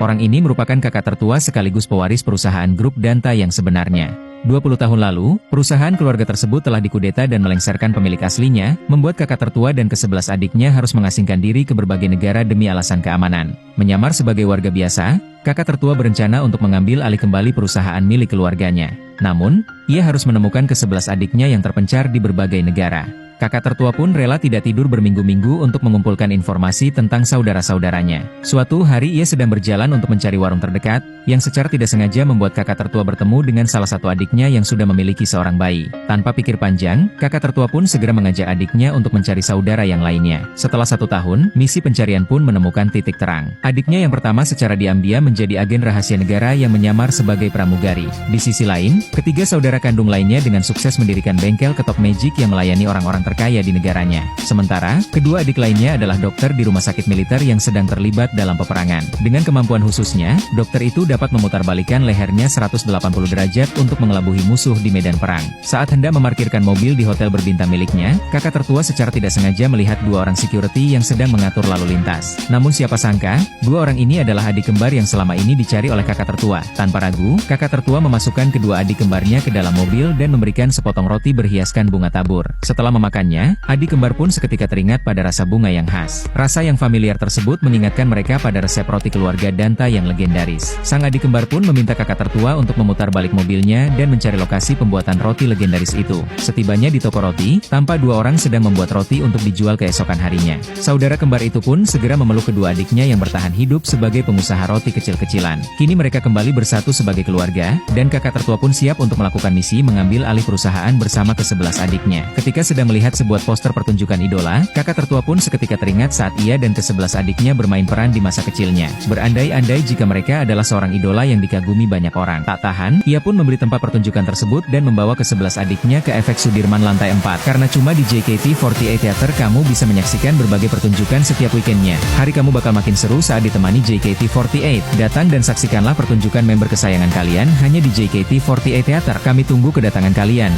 Orang ini merupakan kakak tertua sekaligus pewaris perusahaan grup Danta yang sebenarnya. 20 tahun lalu, perusahaan keluarga tersebut telah dikudeta dan melengsarkan pemilik aslinya, membuat kakak tertua dan ke-11 adiknya harus mengasingkan diri ke berbagai negara demi alasan keamanan. Menyamar sebagai warga biasa, kakak tertua berencana untuk mengambil alih kembali perusahaan milik keluarganya. Namun, ia harus menemukan ke-11 adiknya yang terpencar di berbagai negara. Kakak tertua pun rela tidak tidur berminggu-minggu untuk mengumpulkan informasi tentang saudara-saudaranya. Suatu hari ia sedang berjalan untuk mencari warung terdekat, yang secara tidak sengaja membuat kakak tertua bertemu dengan salah satu adiknya yang sudah memiliki seorang bayi. Tanpa pikir panjang, kakak tertua pun segera mengajak adiknya untuk mencari saudara yang lainnya. Setelah 1 tahun, misi pencarian pun menemukan titik terang. Adiknya yang pertama secara diam-diam menjadi agen rahasia negara yang menyamar sebagai pramugari. Di sisi lain, ketiga saudara kandung lainnya dengan sukses mendirikan bengkel ketok magic yang melayani orang-orang terkaya di negaranya. Sementara, kedua adik lainnya adalah dokter di rumah sakit militer yang sedang terlibat dalam peperangan. Dengan kemampuan khususnya, dokter itu dapat memutarbalikkan lehernya 180 derajat untuk mengelabuhi musuh di medan perang. Saat hendak memarkirkan mobil di hotel berbintang miliknya, kakak tertua secara tidak sengaja melihat 2 orang security yang sedang mengatur lalu lintas. Namun siapa sangka, 2 orang ini adalah adik kembar yang selama ini dicari oleh kakak tertua. Tanpa ragu, kakak tertua memasukkan kedua adik kembarnya ke dalam mobil dan memberikan sepotong roti berhiaskan bunga tabur. Setelah memakannya, adik kembar pun seketika teringat pada rasa bunga yang khas. Rasa yang familiar tersebut mengingatkan mereka pada resep roti keluarga Danta yang legendaris. Sang adik kembar pun meminta kakak tertua untuk memutar balik mobilnya dan mencari lokasi pembuatan roti legendaris itu. Setibanya di toko roti, tampak 2 orang sedang membuat roti untuk dijual keesokan harinya. Saudara kembar itu pun segera memeluk kedua adiknya yang bertahan hidup sebagai pengusaha roti kecil-kecilan. Kini mereka kembali bersatu sebagai keluarga, dan kakak tertua pun siap untuk melakukan misi mengambil alih perusahaan bersama ke-11 adiknya. Ketika sedang melihat sebuah poster pertunjukan idola, kakak tertua pun seketika teringat saat ia dan ke-11 adiknya bermain peran di masa kecilnya. Berandai-andai jika mereka adalah seorang idola yang dikagumi banyak orang. Tak tahan, ia pun membeli tempat pertunjukan tersebut dan membawa ke-11 adiknya ke efek Sudirman lantai 4. Karena cuma di JKT48 Theater kamu bisa menyaksikan berbagai pertunjukan setiap weekendnya. Hari kamu bakal makin seru saat ditemani JKT48. Datang dan saksikanlah pertunjukan member kesayangan kalian hanya di JKT48 Theater. Kami tunggu kedatangan kalian.